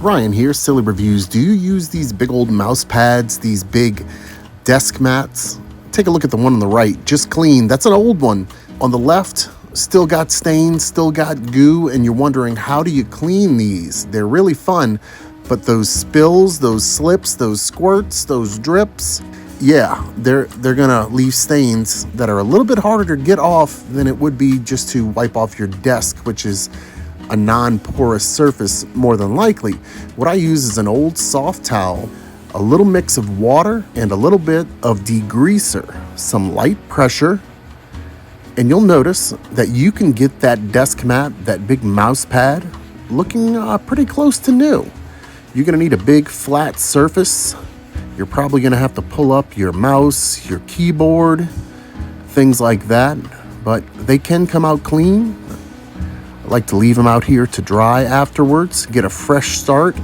Ryan here, Silly Reviews. Do you use these big old mouse pads, these big desk mats? Take a look at the one on the right, just clean. That's an old one. On the left, still got stains, still got goo, and you're wondering, how do you clean these? They're really fun, but those spills, those slips, those squirts, those drips, yeah, they're gonna leave stains that are a little bit harder to get off than it would be just to wipe off your desk, which is a non-porous surface more than likely. What I use is an old soft towel, a little mix of water, and a little bit of degreaser, some light pressure, and you'll notice that you can get that desk mat, that big mouse pad, looking pretty close to new. You're gonna need a big flat surface. You're probably gonna have to pull up your mouse, your keyboard, things like that, but they can come out clean. I like to leave them out here to dry afterwards, get a fresh start,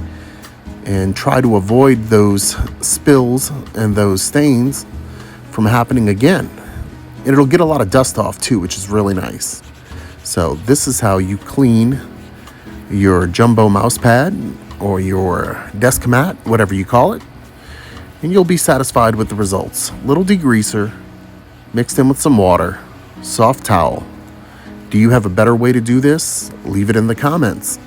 and try to avoid those spills and those stains from happening again. And it'll get a lot of dust off too, which is really nice. So this is how you clean your jumbo mouse pad or your desk mat, whatever you call it, and you'll be satisfied with the results. Little degreaser mixed in with some water, soft towel. Do you have a better way to do this? Leave it in the comments.